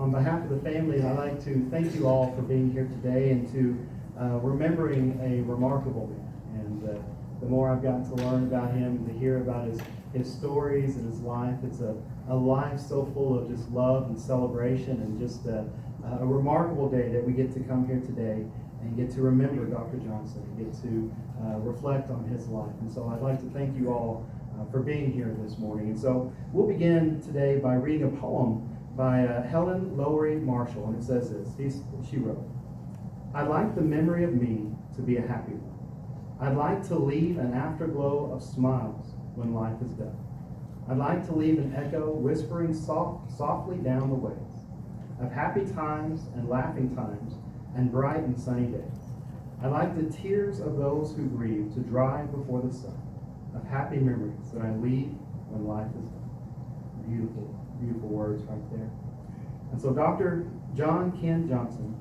on behalf of the family, I'd like to thank you all for being here today and to remembering a remarkable man. And the more I've gotten to learn about him and to hear about his stories and his life, it's a life so full of just love and celebration and just a remarkable day that we get to come here today and get to remember Dr. Johnson and get to reflect on his life. And so I'd like to thank you all for being here this morning. And so we'll begin today by reading a poem by Helen Lowry Marshall, and it says this. She wrote, "I'd like the memory of me to be a happy one. I'd like to leave an afterglow of smiles when life is done. I'd like to leave an echo whispering softly down the ways of happy times and laughing times and bright and sunny days. I'd like the tears of those who grieve to dry before the sun of happy memories that I leave when life is done." Beautiful, beautiful words right there. And so Dr. John Ken Johnson,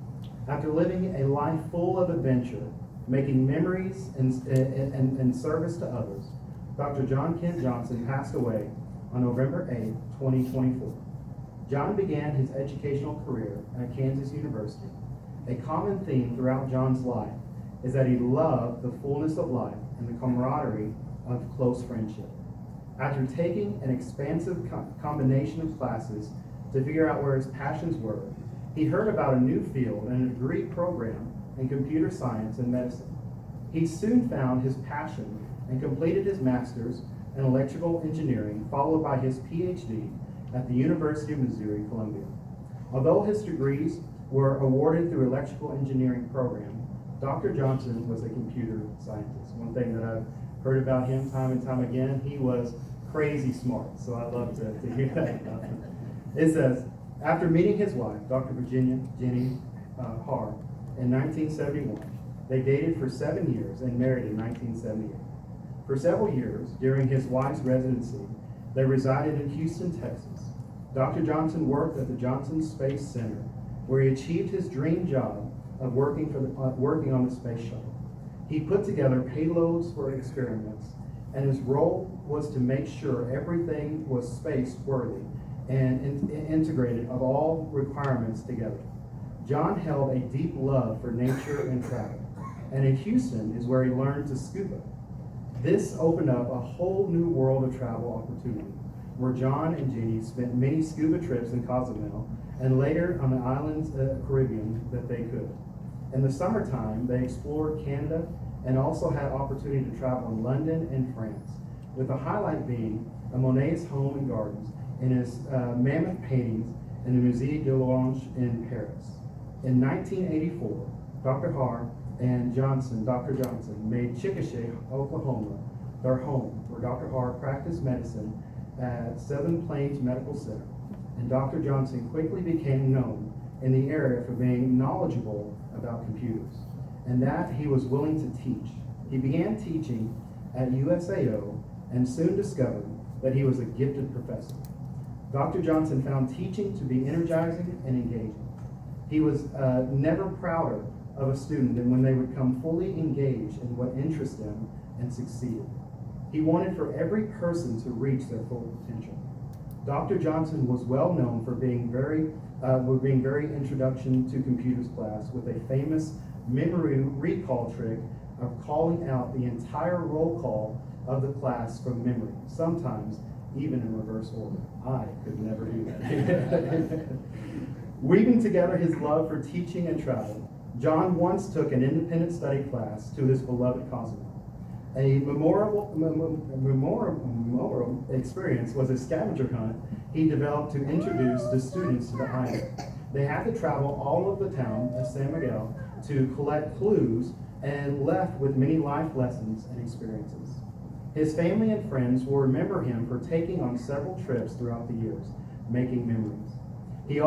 after living a life full of adventure, making memories and service to others, Dr. John Ken Johnson passed away on November 8, 2024. John began his educational career at Kansas University. A common theme throughout John's life is that he loved the fullness of life and the camaraderie of close friendship. After taking an expansive combination of classes to figure out where his passions were, he heard about a new field and a degree program in computer science and medicine. He soon found his passion and completed his master's in electrical engineering, followed by his PhD at the University of Missouri, Columbia. Although his degrees were awarded through electrical engineering program, Dr. Johnson was a computer scientist. One thing that I've heard about him time and time again, he was crazy smart. So I love to hear that about him. It says, after meeting his wife, Dr. Virginia Jenny Haar, in 1971, they dated for 7 years and married in 1978. For several years, during his wife's residency, they resided in Houston, Texas. Dr. Johnson worked at the Johnson Space Center, where he achieved his dream job of working on the space shuttle. He put together payloads for experiments, and his role was to make sure everything was space-worthy and integrated of all requirements together. John held a deep love for nature and travel, and in Houston is where he learned to scuba. This opened up a whole new world of travel opportunity, where John and Jenny spent many scuba trips in Cozumel and later on the islands of the Caribbean that they could. In the summertime, they explored Canada and also had opportunity to travel in London and France, with the highlight being a Monet's home and gardens and his mammoth paintings in the Musée de l'Orange in Paris. In 1984, Dr. Haar and Dr. Johnson made Chickasha, Oklahoma, their home, where Dr. Haar practiced medicine at Seven Plains Medical Center. And Dr. Johnson quickly became known in the area for being knowledgeable about computers, and that he was willing to teach. He began teaching at USAO and soon discovered that he was a gifted professor. Dr. Johnson found teaching to be energizing and engaging. He was never prouder of a student than when they would come fully engaged in what interests them and succeeded. He wanted for every person to reach their full potential. Dr. Johnson was well known for being very introduction to computers class with a famous memory recall trick of calling out the entire roll call of the class from memory, sometimes even in reverse order. I could never do that. Weaving together his love for teaching and travel, John once took an independent study class to his beloved Cozumel. A memorable experience was a scavenger hunt he developed to introduce the students to the island. They had to travel all of the town of San Miguel to collect clues and left with many life lessons and experiences. His family and friends will remember him for taking on several trips throughout the years, making memories. He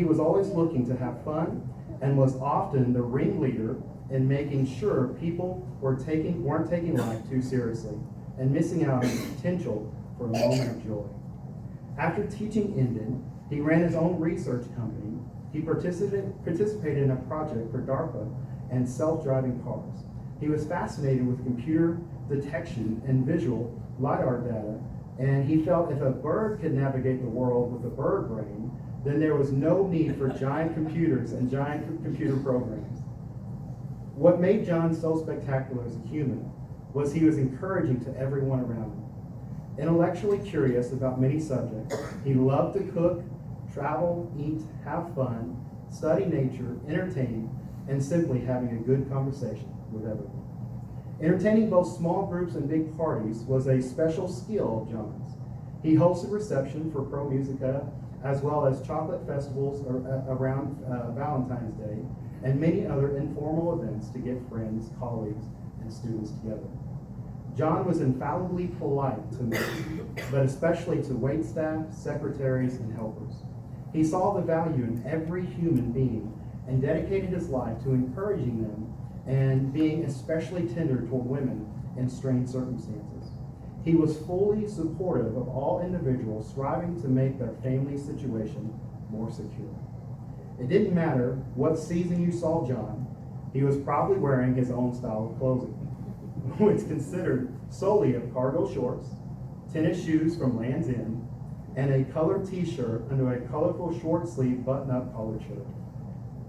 was always looking to have fun and was often the ringleader in making sure people weren't taking life too seriously and missing out on the potential for a moment of joy. After teaching ended, he ran his own research company. He participated in a project for DARPA and self-driving cars. He was fascinated with computer detection and visual LiDAR data, and he felt if a bird could navigate the world with a bird brain, then there was no need for giant computers and giant computer programs. What made John so spectacular as a human was he was encouraging to everyone around him. Intellectually curious about many subjects, he loved to cook, travel, eat, have fun, study nature, entertain, and simply having a good conversation with everyone. Entertaining both small groups and big parties was a special skill of John's. He hosted reception for Pro Musica, as well as chocolate festivals around Valentine's Day, and many other informal events to get friends, colleagues, and students together. John was infallibly polite to me, but especially to waitstaff, secretaries, and helpers. He saw the value in every human being and dedicated his life to encouraging them and being especially tender toward women in strained circumstances. He was fully supportive of all individuals striving to make their family situation more secure. It didn't matter what season you saw John, he was probably wearing his own style of clothing, which consisted solely of cargo shorts, tennis shoes from Land's End, and a colored t-shirt under a colorful short-sleeve button-up collared shirt.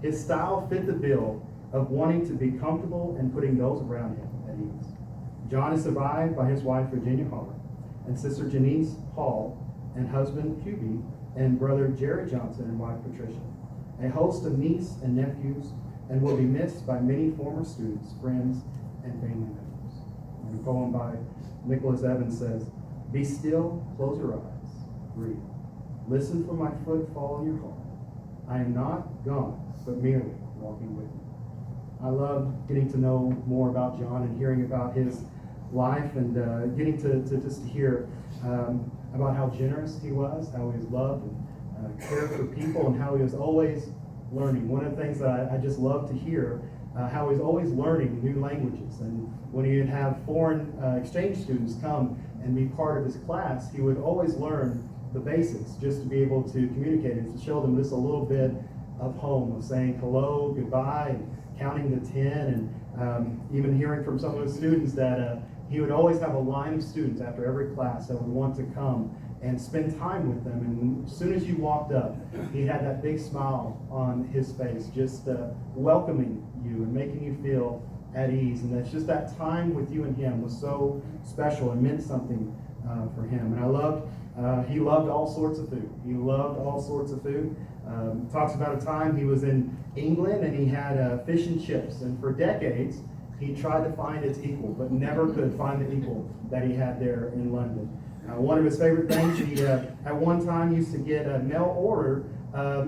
His style fit the bill of wanting to be comfortable and putting those around him at ease. John is survived by his wife Virginia Hart, and sister Janice Hall, and husband Hubie, and brother Jared Johnson and wife Patricia. A host of nieces and nephews, and will be missed by many former students, friends, and family members. And a poem by Nicholas Evans says, "Be still, close your eyes, breathe. Listen for my foot fall on your heart. I am not gone, but merely walking with you." I loved getting to know more about John and hearing about his life, and getting to just hear about how generous he was, how he was loved and cared for people, and how he was always learning. One of the things that I just love to hear, how he's always learning new languages. And when he would have foreign exchange students come and be part of his class, he would always learn the basics just to be able to communicate and to show them just a little bit of home, of saying hello, goodbye, and counting to 10, and even hearing from some of his students that he would always have a line of students after every class that would want to come and spend time with them. And as soon as you walked up, he had that big smile on his face, just welcoming you and making you feel at ease. And that's just that time with you and him was so special and meant something for him. And I loved, he loved all sorts of food. He loved all sorts of food. Talks about a time he was in England and he had fish and chips. And for decades, he tried to find its equal, but never could find the equal that he had there in London. One of his favorite things, he at one time used to get a mail order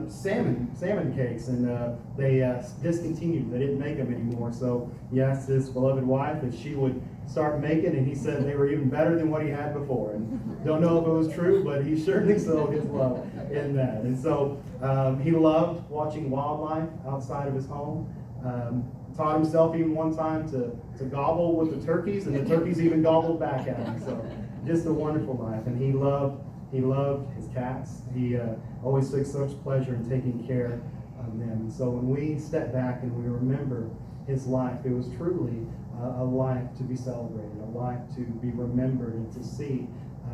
salmon cakes, and they discontinued. They didn't make them anymore. So he asked his beloved wife if she would start making, and he said they were even better than what he had before. And don't know if it was true, but he certainly showed his love in that. And so he loved watching wildlife outside of his home. Taught himself even one time to gobble with the turkeys, and the turkeys even gobbled back at him. So just a wonderful life. And he loved his cats. He always took such pleasure in taking care of them. And so when we step back and we remember his life, it was truly a life to be celebrated, a life to be remembered, and to see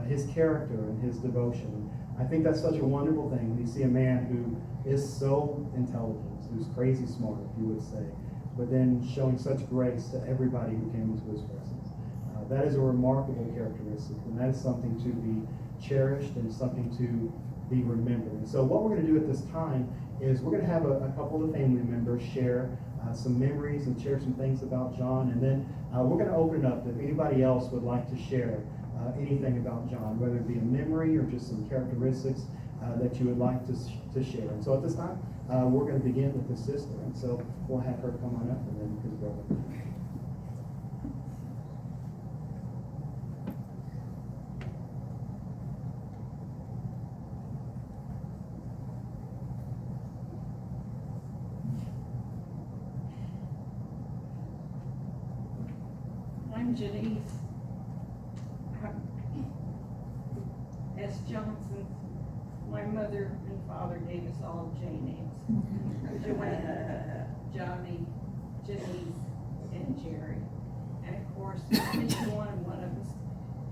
his character and his devotion. I think that's such a wonderful thing when you see a man who is so intelligent, who's crazy smart, if you would say, but then showing such grace to everybody who came into his presence. That is a remarkable characteristic, and that is something to be cherished and something to be remembered. And so what we're going to do at this time is we're going to have a couple of family members share some memories and share some things about John, and then we're going to open it up if anybody else would like to share anything about John, whether it be a memory or just some characteristics that you would like to share. And so at this time, we're going to begin with his sister, and so we'll have her come on up, and then his brother. I'm Janice S. Johnson. My mother and father gave us all J names. Joanna, Johnny, Janice, and Jerry. And of course, each one of us,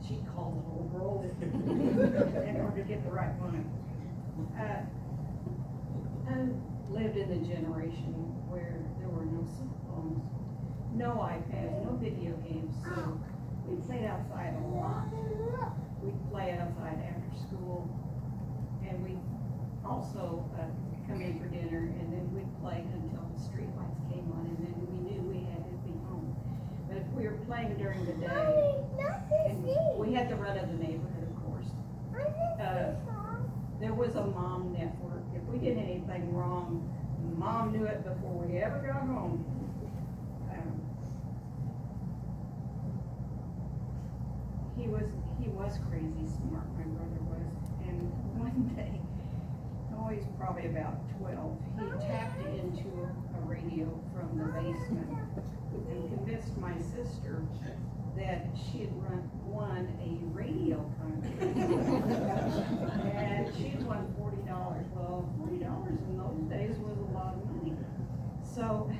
she called the whole world in order to get the right one. lived in the generation where there were no cell phones, no iPads, no video games, so we played outside a lot. We'd play outside after school, and we'd also come in for dinner, and then we'd play until the street lights came on, and then we knew we had to be home. But if we were playing during the day, and we had the run of the neighborhood, of course. There was a mom network. If we did anything wrong, Mom knew it before we ever got home. He was crazy smart, my brother was. And one day, he's probably about 12, he tapped into a radio from the basement and convinced my sister that she had won a radio contest. And she'd won $40. Well, $40 in those days was a lot of money. So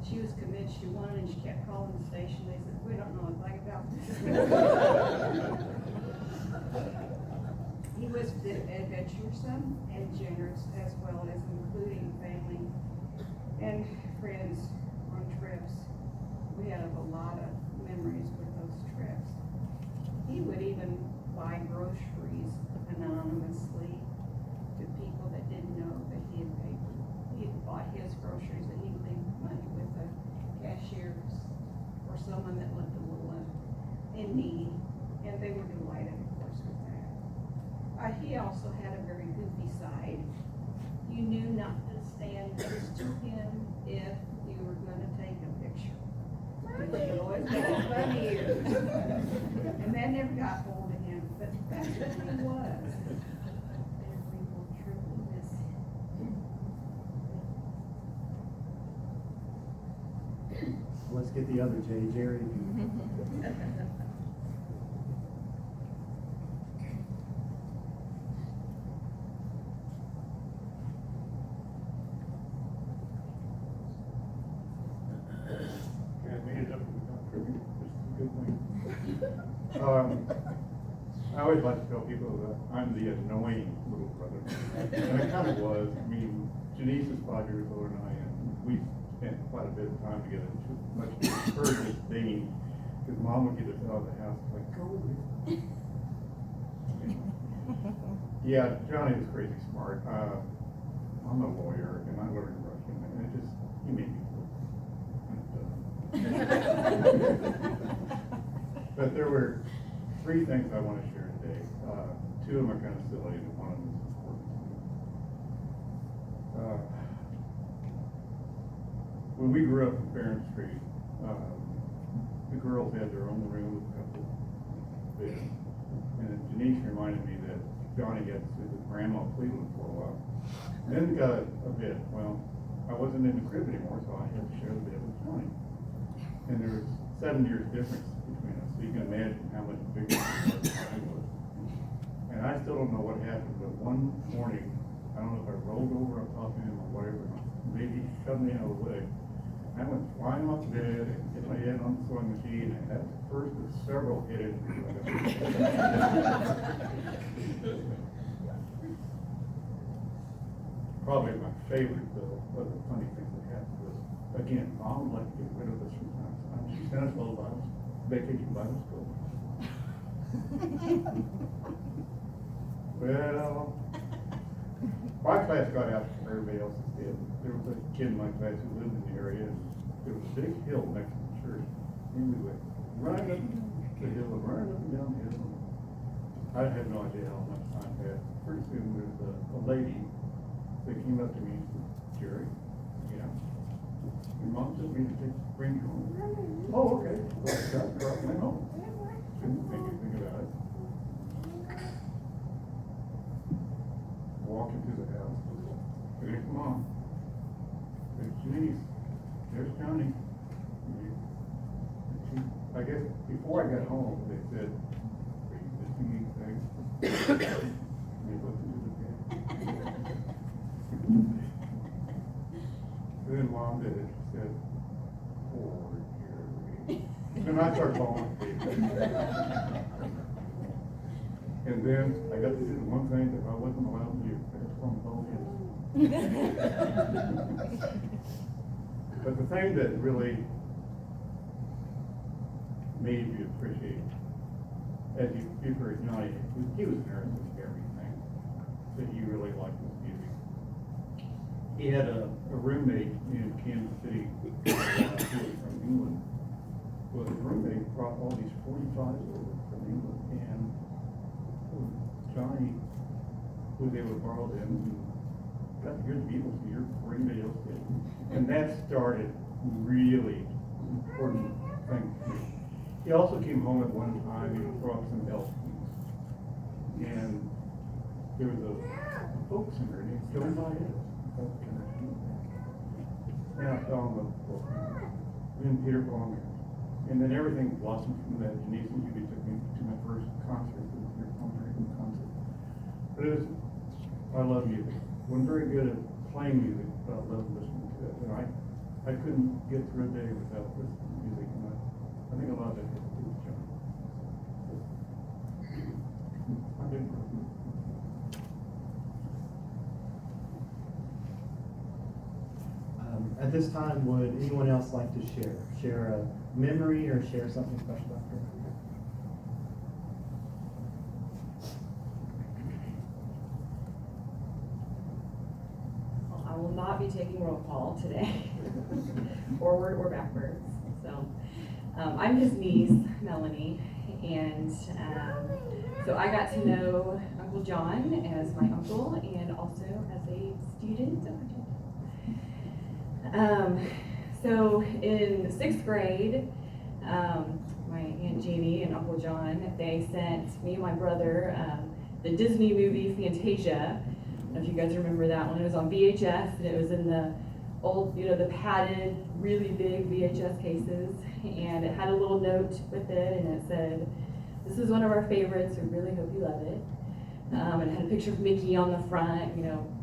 she was convinced she won, and she kept calling the station. They said, we don't know a thing about this. He was adventuresome and generous, as well as including family and friends on trips. We had a lot of memories with those trips. He would even buy groceries anonymously to people that didn't know that he had paid. He had bought his groceries, and he'd leave money with the cashiers or someone that looked a little in need, and they were delighted, of course, with that. He also had a very goofy side. You knew not to stand next to him if you were going to take a picture. He always got funny ears. And that never got hold of him, but that's what he was. We will truly miss him. Let's get the other Jay, Jerry. I always like to tell people that I'm the annoying little brother. And I kind of was. I mean, Janice is 5 years older than I am. We spent quite a bit of time together. She was much her disdain, because Mom would get us out of the house like, go away. Yeah, Johnny was crazy smart. I'm a lawyer, and I learned Russian, and it just, he made me feel But there were 3 things I want to share today. 2 of them are kind of silly, and one of them is important to me. When we grew up in Barron Street, the girls had their own room with a couple beds. And Janice reminded me that Johnny had to sleep with Grandma Cleveland for a while. And then got a bed. Well, I wasn't in the crib anymore, so I had to share the bed with Johnny. And there was 7 years difference between us, so you can imagine how much bigger I was. And I still don't know what happened, but one morning, I don't know if I rolled over on top of him or whatever, maybe he shoved me out of the way. I went flying off the bed and hit my head on the sewing machine, and that's the first of several hit injuries. Probably my favorite, though, of the funny things that happened was, again, Mom would like to get rid of us from time to time. She sent us all Bible, vacation Bible school. Well, my class got out before everybody else's did. There was a kid in my class who lived in the area, and there was a big hill next to the church. And we went right up the hill and right up and down the hill. I had no idea how much time passed. Pretty soon there was a lady that came up to me and said, Jerry, yeah, your mom took me to bring you home. Oh, okay. Well, I got brought me home. Didn't think anything about it. Walk into the house. There's Mom. There's Janice. There's Johnny. And she, I guess before I got home, they said, are you missing anything? And they looked into the bed. And then Mom did it. She said, poor Jerry. And I started bawling. And then I got to do the one thing that I wasn't allowed to do. I just want to hold him. But the thing that really made you appreciate, as you've heard Johnny, he was nervous with everything, that you really liked his music. He had a roommate in Kansas City, who was from England. Well, his roommate brought all these 45s over from England, and Johnny was able to borrow them and got to hear the Beatles here before anybody else did. And that started really important thing for me. He also came home at one time and brought some LPs. And there was a folk singer named Joe Baez. And I saw him then Peter Palmer. And then everything blossomed from that. Janice and Judy took me to my first concert, the Peter Palmer concert. But it was, I love music. Wasn't very good at playing music, but I love listening to it. And I couldn't get through a day without listening to music. And I think a lot of it has to do with John. I did. At this time, would anyone else like to share a memory or share something special about her? Well, I will not be taking roll call today, forward or backwards. So, I'm his niece, Melanie, and so I got to know Uncle John as my uncle and also as a student. So in 6th grade, my Aunt Jeannie and Uncle John, they sent me and my brother the Disney movie Fantasia. I don't know if you guys remember that one. It was on VHS, and it was in the old, the padded, really big VHS cases, and it had a little note with it, and it said, "This is one of our favorites, we really hope you love it." And it had a picture of Mickey on the front,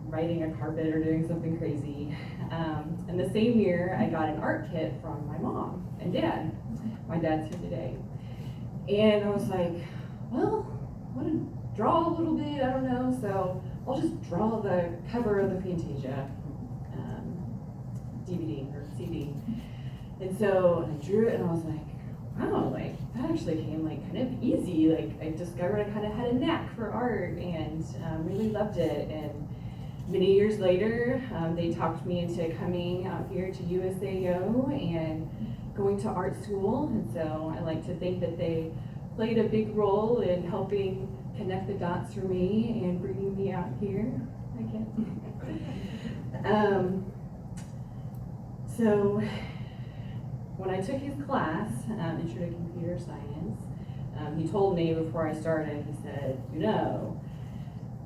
riding a carpet or doing something crazy. And the same year, I got an art kit from my mom and dad. My dad's here today. And I was like, well, I want to draw a little bit, I don't know, so I'll just draw the cover of the Fantasia DVD or CD. And so I drew it, and I was like, wow, that actually came kind of easy. I discovered I kind of had a knack for art and really loved it. And many years later, they talked me into coming out here to USAO and going to art school. And so I like to think that they played a big role in helping connect the dots for me and bringing me out here again. So when I took his class, Intro to Computer Science, he told me before I started, he said,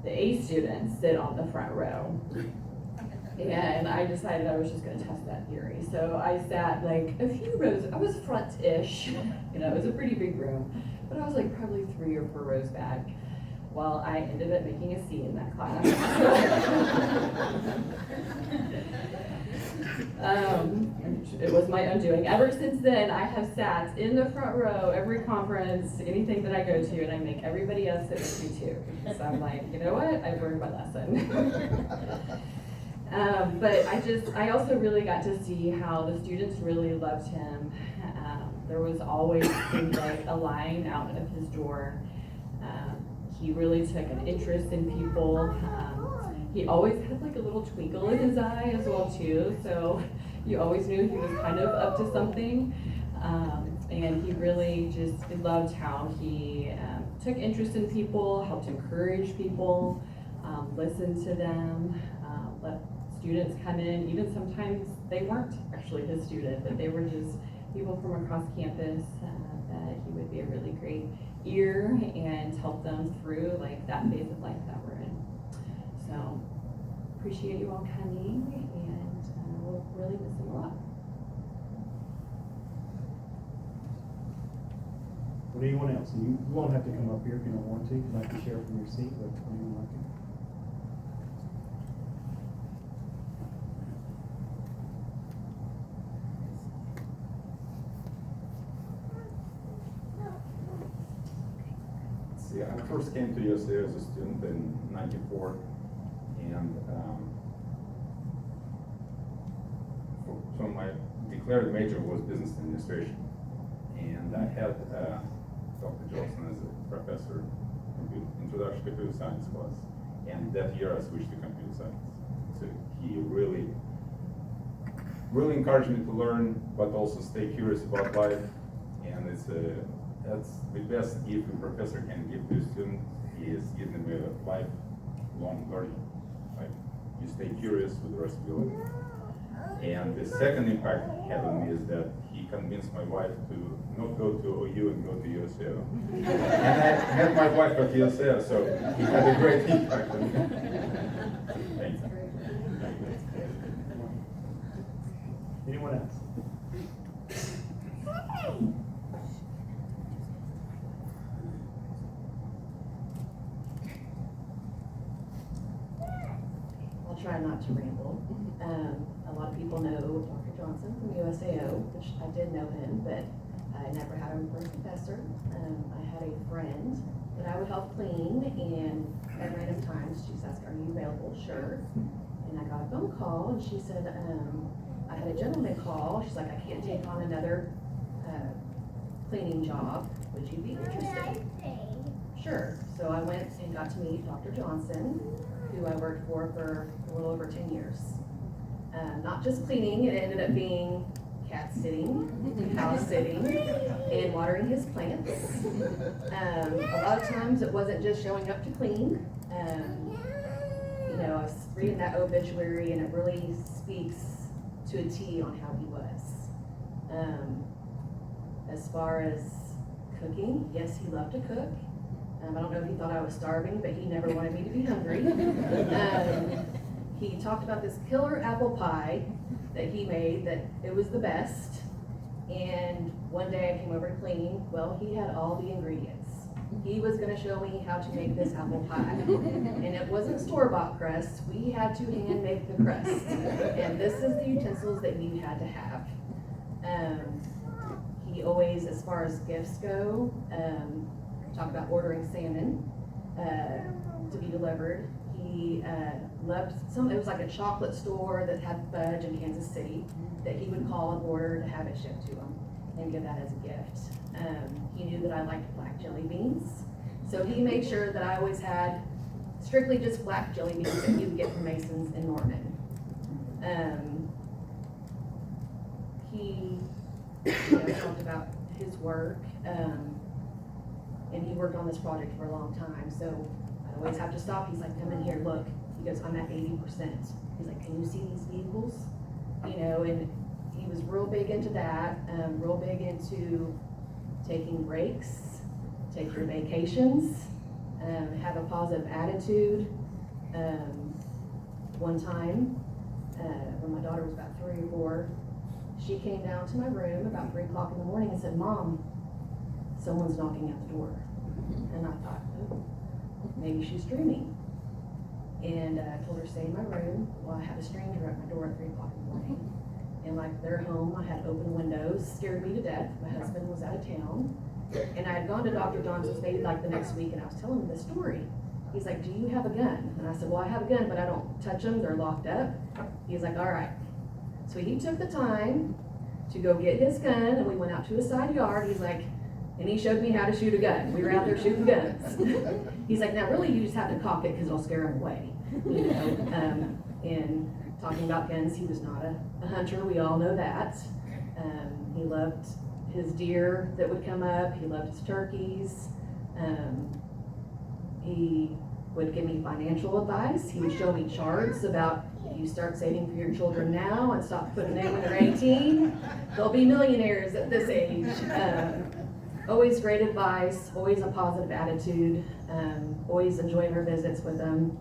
the A students sit on the front row. And I decided I was just going to test that theory. So I sat a few rows, I was front-ish, it was a pretty big room, but I was probably 3 or 4 rows back. Well, I ended up making a C in that class. It was my undoing. Ever since then, I have sat in the front row every conference, anything that I go to, and I make everybody else sit with me too. Because I'm like, you know what? I've learned my lesson. But I also really got to see how the students really loved him. There was always seemed like a line out of his door. He really took an interest in people. He always had a little twinkle in his eye as well too, so you always knew he was kind of up to something. And he really just loved how he took interest in people, helped encourage people, listened to them, let students come in. Even sometimes they weren't actually his student, but they were just people from across campus that he would be a really great ear and help them through that phase of life that we're in. So appreciate you all coming, and we'll really miss him a lot. Would anyone else? You won't have to come up here if you don't want to. If you'd like to share from your seat, but anyone like to? See, I first came to USAO as a student in '94, and So my declared major was business administration, and I had Dr. Johnson as a professor, introduction to computer science class, and that year I switched to computer science. So he really encouraged me to learn, but also stay curious about life, and that's the best gift a professor can give to a student is giving them a lifelong learning. Like you stay curious with the rest of your life. And the second impact he had on me is that he convinced my wife to not go to OU and go to USO. And I met my wife at USO, so he had a great impact on me. Thanks. Anyone else? I'll try not to ramble. A lot of people know Dr. Johnson from USAO, which I did know him, but I never had him for a professor. I had a friend that I would help clean, and at random times she's asked, "Are you available?" "Sure." And I got a phone call, and she said, I had a gentleman call. She's like, "I can't take on another cleaning job. Would you be interested?" "Sure." So I went and got to meet Dr. Johnson, who I worked for a little over 10 years. Not just cleaning, it ended up being cat sitting, house sitting, and watering his plants. A lot of times it wasn't just showing up to clean. I was reading that obituary, and it really speaks to a T on how he was. As far as cooking, yes, he loved to cook. I don't know if he thought I was starving, but he never wanted me to be hungry. He talked about this killer apple pie that he made, that it was the best. And one day I came over to clean. Well, he had all the ingredients. He was gonna show me how to make this apple pie. And it wasn't store-bought crust. We had to hand make the crust. And this is the utensils that you had to have. He always, as far as gifts go, talk about ordering salmon to be delivered. He loved it was like a chocolate store that had fudge in Kansas City that he would call and order to have it shipped to him and give that as a gift. He knew that I liked black jelly beans, so he made sure that I always had strictly just black jelly beans that you would get from Mason's in Norman. He talked about his work. And he worked on this project for a long time, so I always have to stop. He's like, "Come in here, look." He goes, "I'm at 80%. He's like, "Can you see these vehicles?" And he was real big into that, real big into taking breaks, take your vacations, have a positive attitude. One time, when my daughter was about 3 or 4, she came down to my room about 3 o'clock in the morning and said, "Mom, someone's knocking at the door." And I thought, oh, maybe she's dreaming. And I told her to stay in my room. Well, I had a stranger at my door at 3 o'clock in the morning. And like their home, I had open windows, scared me to death. My husband was out of town. And I had gone to Dr. Johnson's maybe like the next week, and I was telling him the story. He's like, "Do you have a gun?" And I said, "Well, I have a gun, but I don't touch them. They're locked up." He's like, "All right." So he took the time to go get his gun, and we went out to a side yard. He's like, and he showed me how to shoot a gun. We were out there shooting guns. He's like, "Now really you just have to cock it because it'll scare him away." And talking about guns, he was not a hunter, we all know that. He loved his deer that would come up, he loved his turkeys. He would give me financial advice. He would show me charts about, if you start saving for your children now and stop putting them when they're 18, they'll be millionaires at this age. Always great advice, always a positive attitude, always enjoyed our visits with him.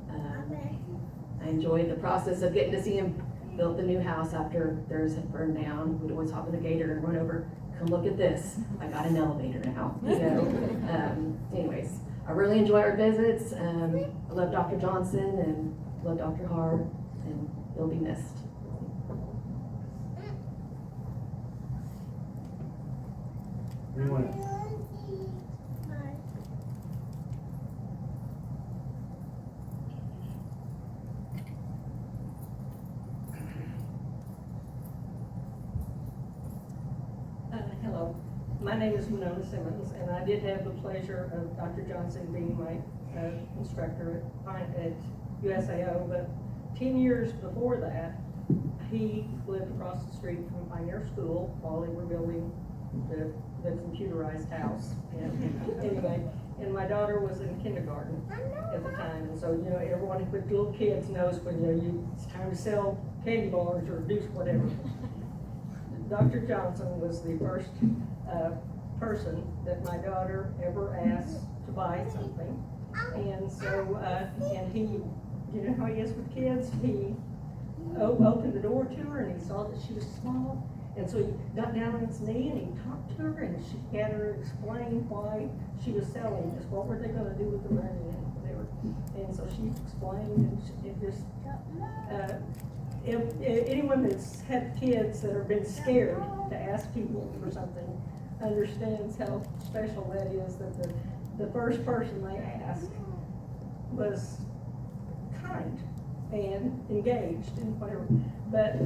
I enjoyed the process of getting to see him build the new house after theirs had burned down. We'd always hop in the gator and run over, "Come look at this, I got an elevator now," Anyways, I really enjoy our visits. I love Dr. Johnson and love Dr. Hart, and he'll be missed. Anyone else? My name is Winona Simmons, and I did have the pleasure of Dr. Johnson being my instructor at USAO, but 10 years before that, he lived across the street from Pioneer School while they were building the computerized house. And anyway, and my daughter was in kindergarten at the time, and so, you know, everyone with little kids knows when, you know, it's time to sell candy bars or do whatever. Dr. Johnson was the first person that my daughter ever asked to buy something. And so, and he, you know how he is with kids, he opened the door to her and he saw that she was small. And so he got down on his knee and he talked to her and she had her explain why she was selling this, what were they gonna do with the money and whatever. And so she explained, and it just, if anyone that's had kids that have been scared to ask people for something understands how special that is, that the first person they asked was kind and engaged and whatever. But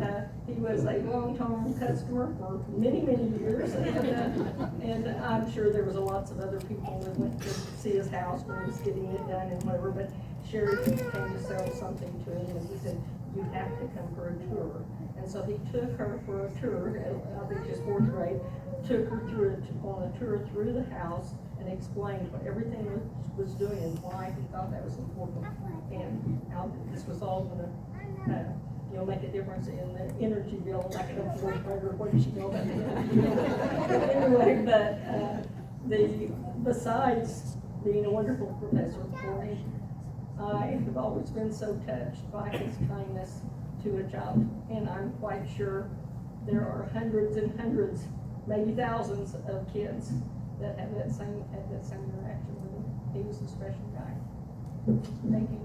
he was a long-term customer for many, many years, and I'm sure there was lots of other people that went to see his house when he was getting it done and whatever. But Sherry came to sell something to him, and he said, "You have to come for a tour." And so he took her for a tour. I think she's 4th grade. Took her on a tour through the house and explained what everything was doing and why he thought that was important, and how this was all gonna, you know, make a difference in the energy bill, like a 4th grader. What did she know about that? Anyway, but besides being a wonderful professor for me, I have always been so touched by his kindness to a child, and I'm quite sure there are hundreds and hundreds, maybe thousands of kids that have that same interaction with him. He was a special guy. Thank you.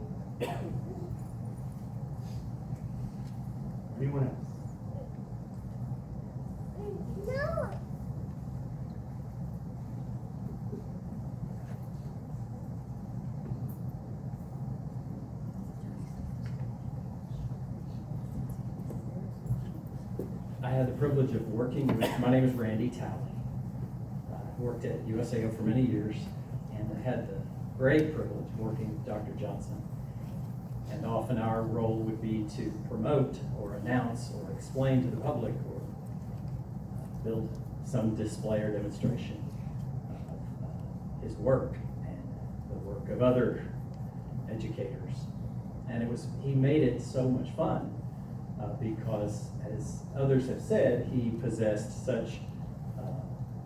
Anyone else? I had the privilege of working with, my name is Randy Talley. I worked at USAO for many years, and I had the great privilege of working with Dr. Johnson. And often our role would be to promote or announce or explain to the public or build some display or demonstration of his work and the work of other educators. And he made it so much fun because, as others have said, he possessed such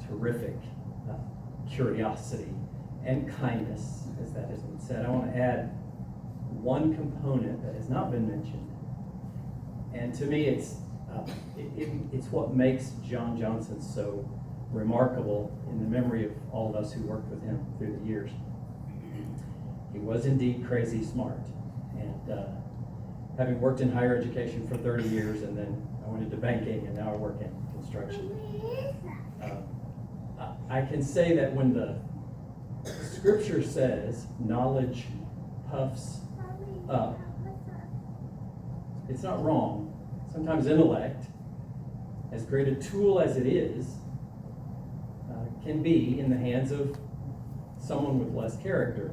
terrific curiosity and kindness, as that has been said. I want to add one component that has not been mentioned, and to me it's what makes John Johnson so remarkable in the memory of all of us who worked with him through the years. He was indeed crazy smart, and having worked in higher education for 30 years, and then I went into banking, and now I work in construction. I can say that when the scripture says knowledge puffs up, it's not wrong. Sometimes intellect, as great a tool as it is, can be in the hands of someone with less character,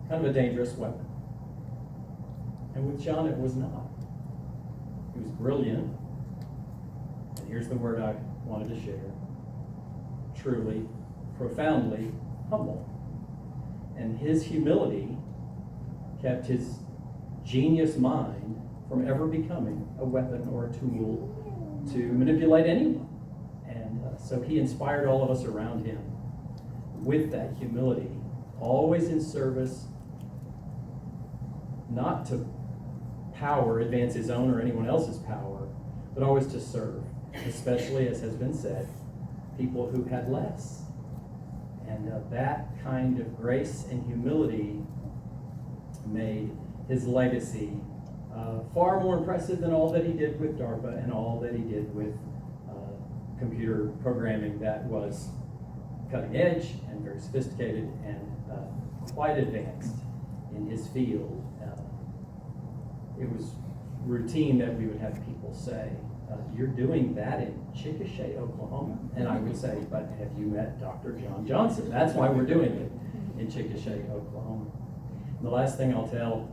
kind of a dangerous weapon. And with John, it was not. He was brilliant, and here's the word I wanted to share: truly, profoundly humble. And his humility kept his genius mind from ever becoming a weapon or a tool to manipulate anyone. And so he inspired all of us around him with that humility, always in service, not to advance his own or anyone else's power, but always to serve, especially, as has been said, people who had less. And that kind of grace and humility made his legacy far more impressive than all that he did with DARPA and all that he did with computer programming that was cutting edge and very sophisticated and quite advanced in his field. It was routine that we would have people say, You're doing that in Chickasha, Oklahoma? And I would say, but have you met Dr. John Johnson? That's why we're doing it in Chickasha, Oklahoma. And the last thing I'll tell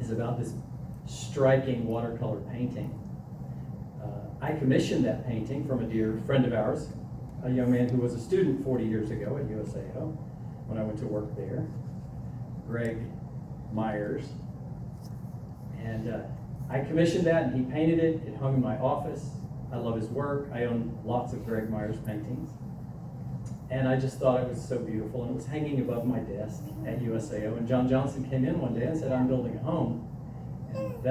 is about this striking watercolor painting. I commissioned that painting from a dear friend of ours, a young man who was a student 40 years ago at USAO when I went to work there, Greg Myers. And I commissioned that and he painted it. It hung in my office. I love his work. I own lots of Greg Myers paintings. And I just thought it was so beautiful, and it was hanging above my desk at USAO. And John Johnson came in one day and said, I'm building a home. And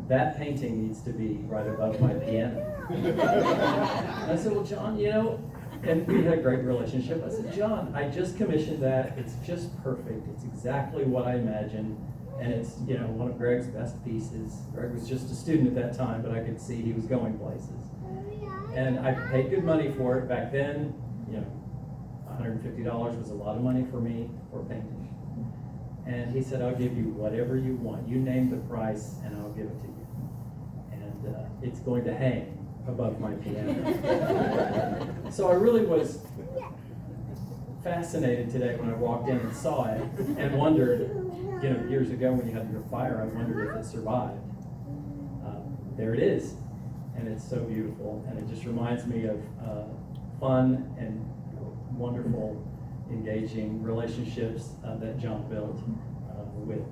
that painting needs to be right above my piano. And I said, well, John, you know, and we had a great relationship. I said, John, I just commissioned that. It's just perfect. It's exactly what I imagined. And it's, you know, one of Greg's best pieces. Greg was just a student at that time, but I could see he was going places. And I paid good money for it. Back then, you know, $150 was a lot of money for me for painting. And he said, I'll give you whatever you want. You name the price and I'll give it to you. And it's going to hang above my piano. So I really was fascinated today when I walked in and saw it and wondered, you know, years ago when you had your fire, I wondered if it survived. There it is. And it's so beautiful. And it just reminds me of fun and wonderful, engaging relationships that John built with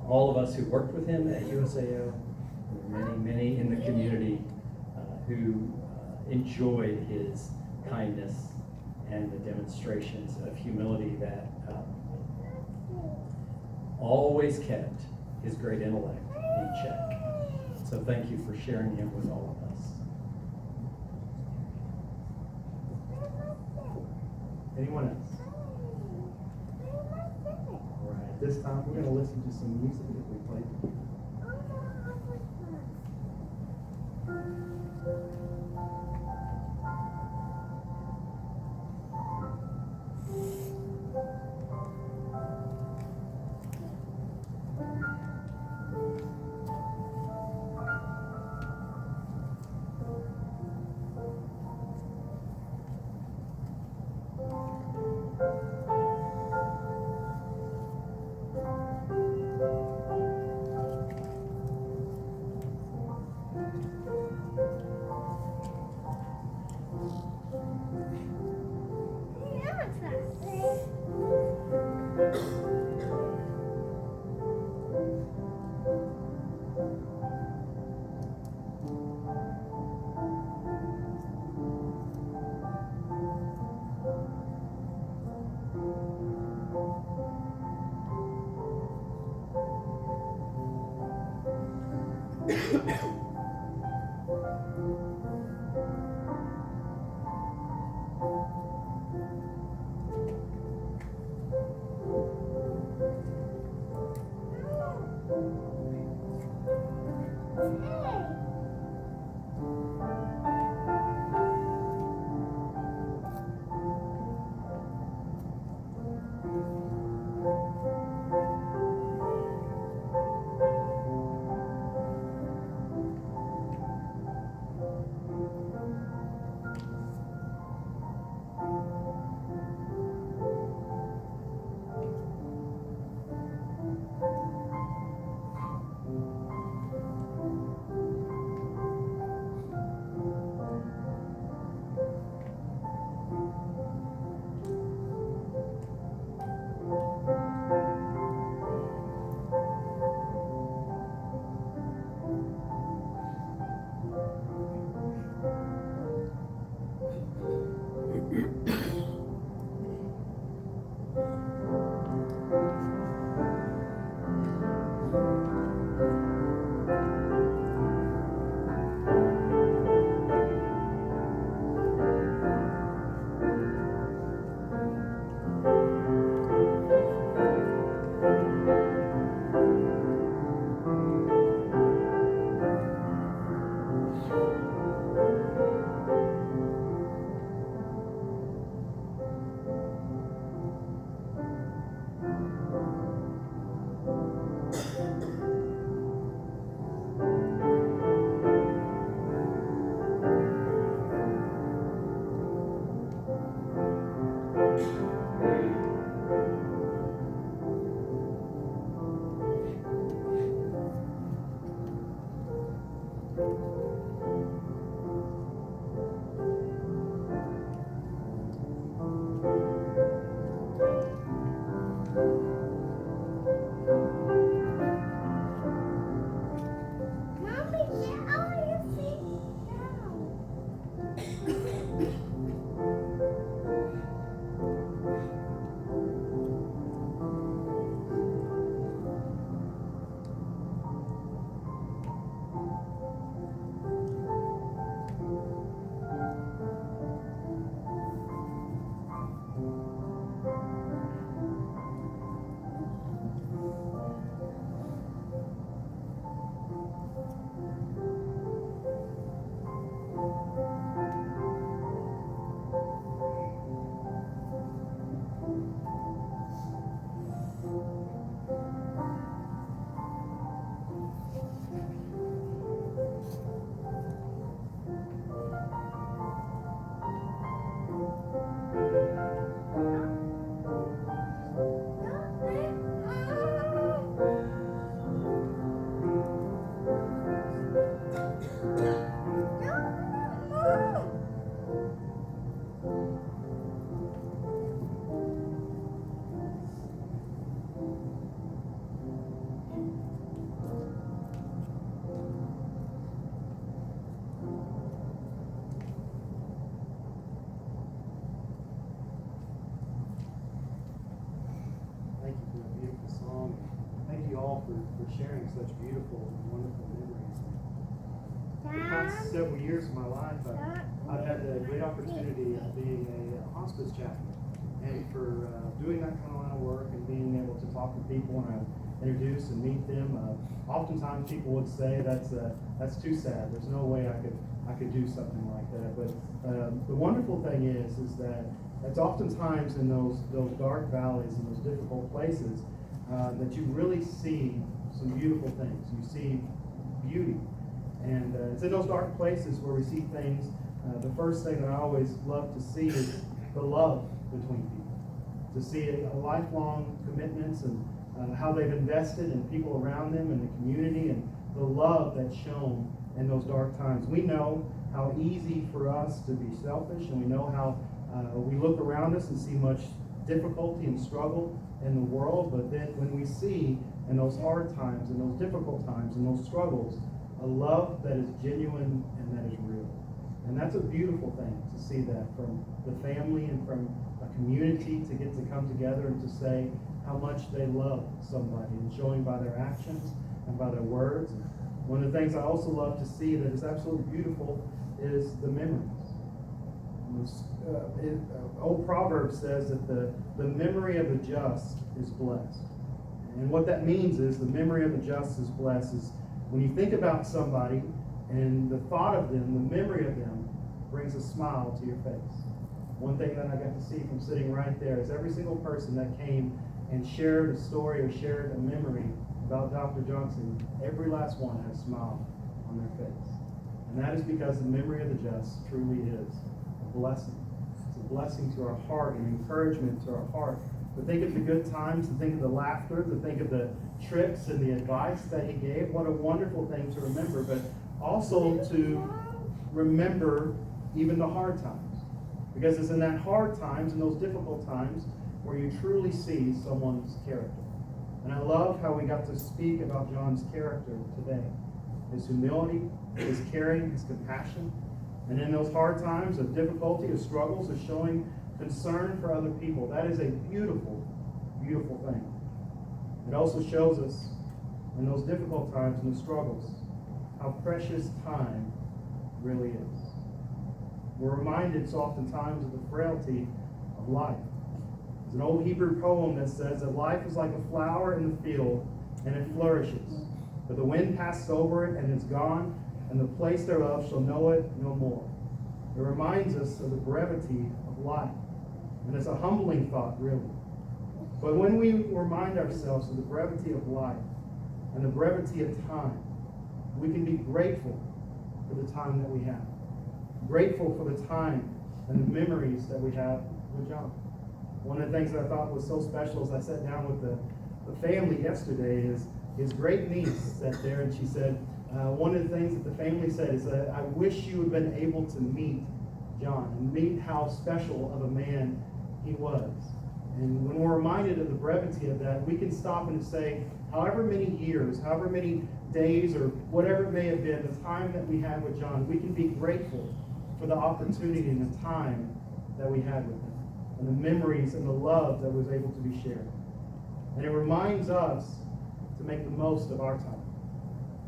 all of us who worked with him at USAO, and many in the community who enjoyed his kindness and the demonstrations of humility that always kept his great intellect in check. So thank you for sharing him with all of us. Anyone else? All right, at this time, we're going to listen to some music that we played. Thank you for that beautiful song. Thank you all for sharing such beautiful and wonderful memories. The past several years of my life, I've had the great opportunity of being a hospice chaplain. And for doing that kind of line of work and being able to talk to people and I introduce and meet them, oftentimes people would say that's too sad. There's no way I could do something like that. But the wonderful thing is that it's oftentimes in those dark valleys and those difficult places that you really see some beautiful things. You see beauty. And it's in those dark places where we see things. The first thing that I always love to see is the love between people. To see a lifelong commitments and how they've invested in people around them and the community and the love that's shown in those dark times. We know how easy for us to be selfish, and we know how we look around us and see much difficulty and struggle in the world, but then when we see in those hard times, in those difficult times, in those struggles, a love that is genuine and that is real. And that's a beautiful thing to see that from the family and from a community to get to come together and to say how much they love somebody and showing by their actions and by their words. And one of the things I also love to see that is absolutely beautiful is the memories. Old proverb says that the memory of the just is blessed. And what that means is the memory of the just is blessed is when you think about somebody and the thought of them, the memory of them brings a smile to your face. One thing that I got to see from sitting right there is every single person that came and shared a story or shared a memory about Dr. Johnson, every last one had a smile on their face. And that is because the memory of the just truly is a blessing. It's a blessing to our heart and encouragement to our heart. To think of the good times, to think of the laughter, to think of the tricks and the advice that he gave. What a wonderful thing to remember, but also to remember even the hard times. Because it's in that hard times, in those difficult times, where you truly see someone's character. And I love how we got to speak about John's character today. His humility, his caring, his compassion. And in those hard times of difficulty, of struggles, of showing concern for other people. That is a beautiful, beautiful thing. It also shows us in those difficult times and the struggles how precious time really is. We're reminded so oftentimes of the frailty of life. There's an old Hebrew poem that says that life is like a flower in the field and it flourishes. But the wind passes over it and it's gone, and the place thereof shall know it no more. It reminds us of the brevity of life. And it's a humbling thought, really. But when we remind ourselves of the brevity of life and the brevity of time, we can be grateful for the time that we have. Grateful for the time and the memories that we have with John. One of the things that I thought was so special as I sat down with the family yesterday is his great niece sat there and she said, one of the things that the family said is that I wish you had been able to meet John and meet how special of a man he was. And when we're reminded of the brevity of that, we can stop and say, however many years, however many days, or whatever it may have been, the time that we had with John, we can be grateful for the opportunity and the time that we had with him, and the memories and the love that was able to be shared. And it reminds us to make the most of our time,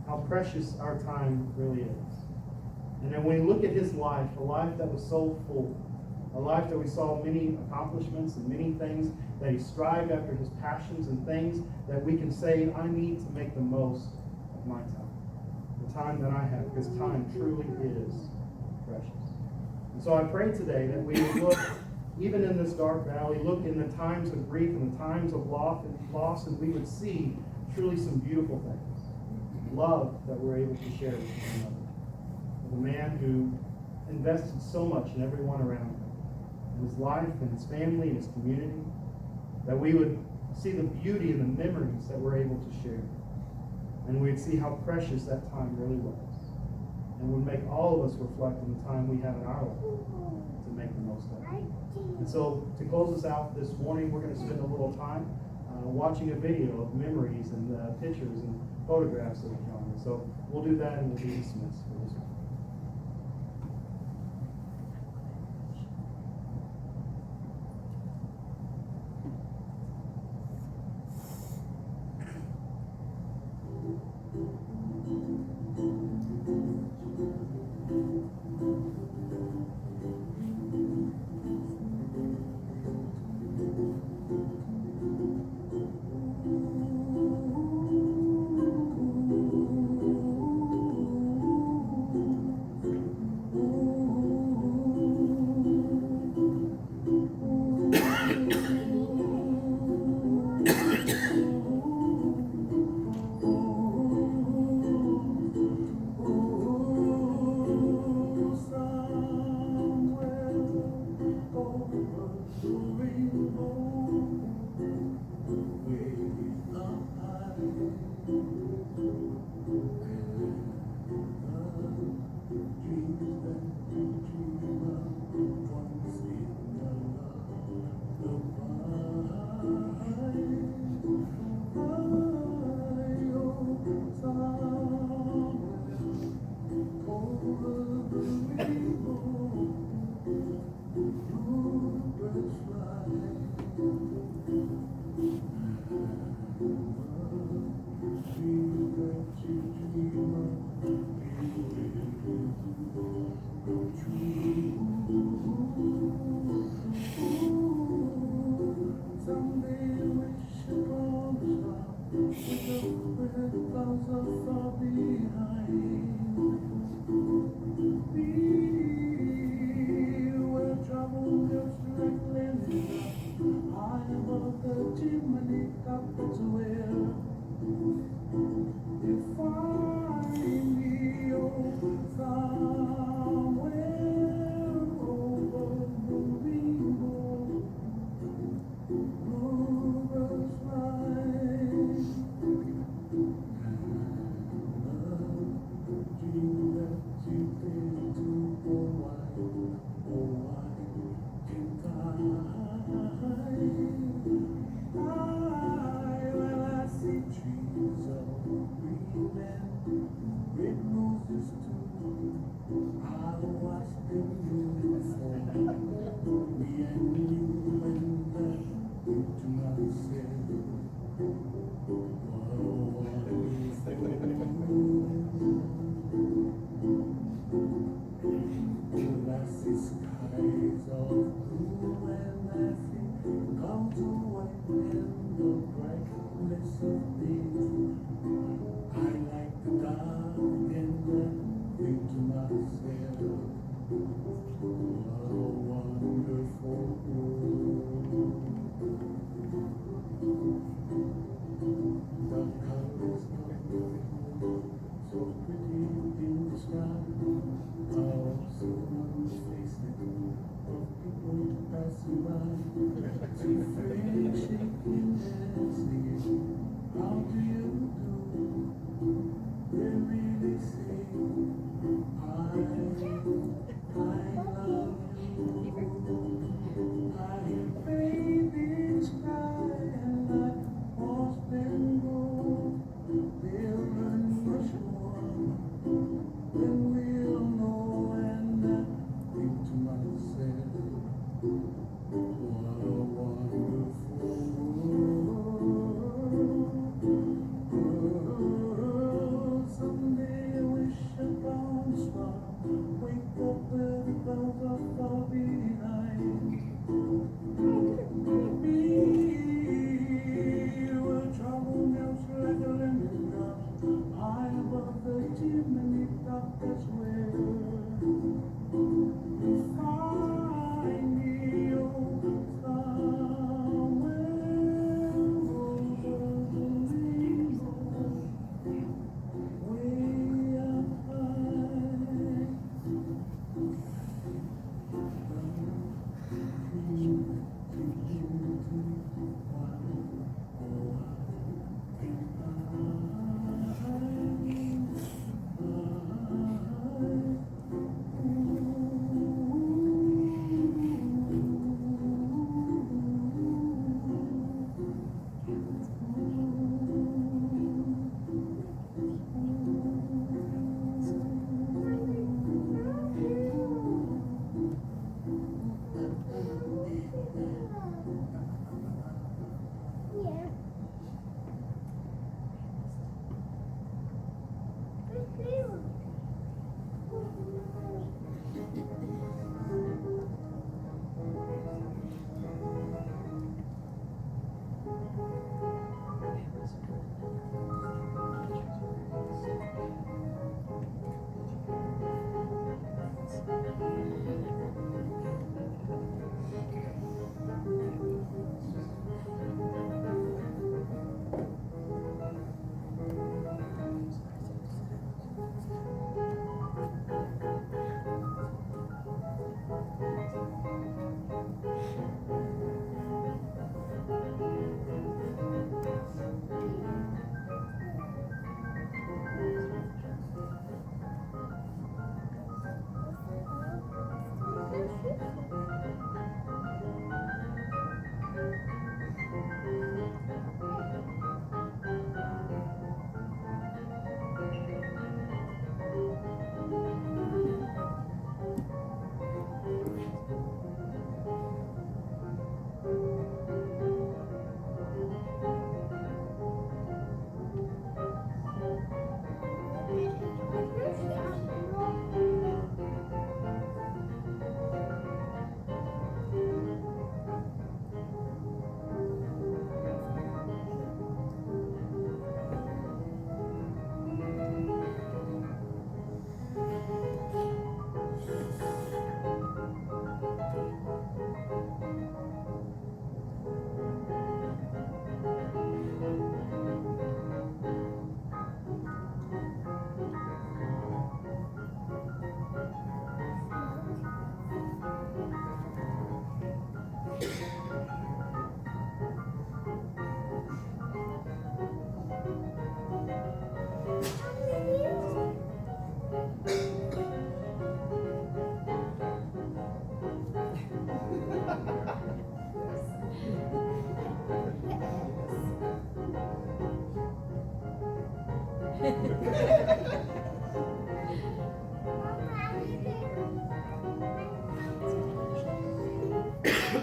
how precious our time really is. And then when we look at his life, a life that was so full, a life that we saw many accomplishments and many things that he strived after, his passions and things that we can say, I need to make the most of my time. The time that I have, because time truly is precious. And so I pray today that we would look, even in this dark valley, look in the times of grief and the times of loss, and we would see truly some beautiful things. Love that we're able to share with one another. With a man who invested so much in everyone around him. and his life and his family and his community, that we would see the beauty and the memories that we're able to share. And we'd see how precious that time really was. And would make all of us reflect on the time we have in our life to make the most of it. And so to close us out this morning, we're going to spend a little time watching a video of memories and pictures and photographs of John. And so we'll do that and we'll be dismissed for this one.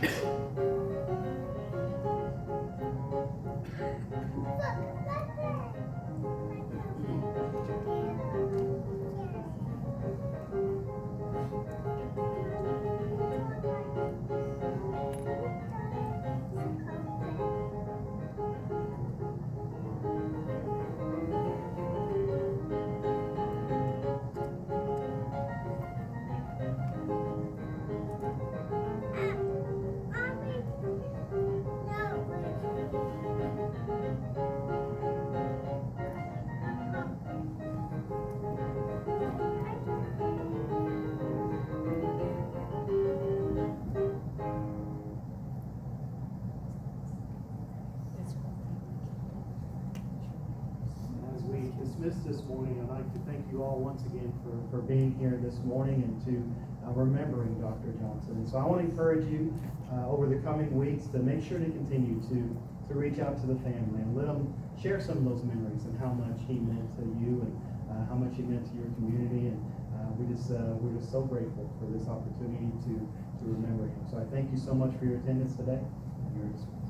As we dismiss this morning, I'd like to thank you all once again for being here this morning and to remembering Dr. Johnson. And so I want to encourage you over the coming weeks to make sure to continue to reach out to the family and let them share some of those memories and how much he meant to you and how much he meant to your community. And we're just so grateful for this opportunity to remember him. So I thank you so much for your attendance today. You're dismissed.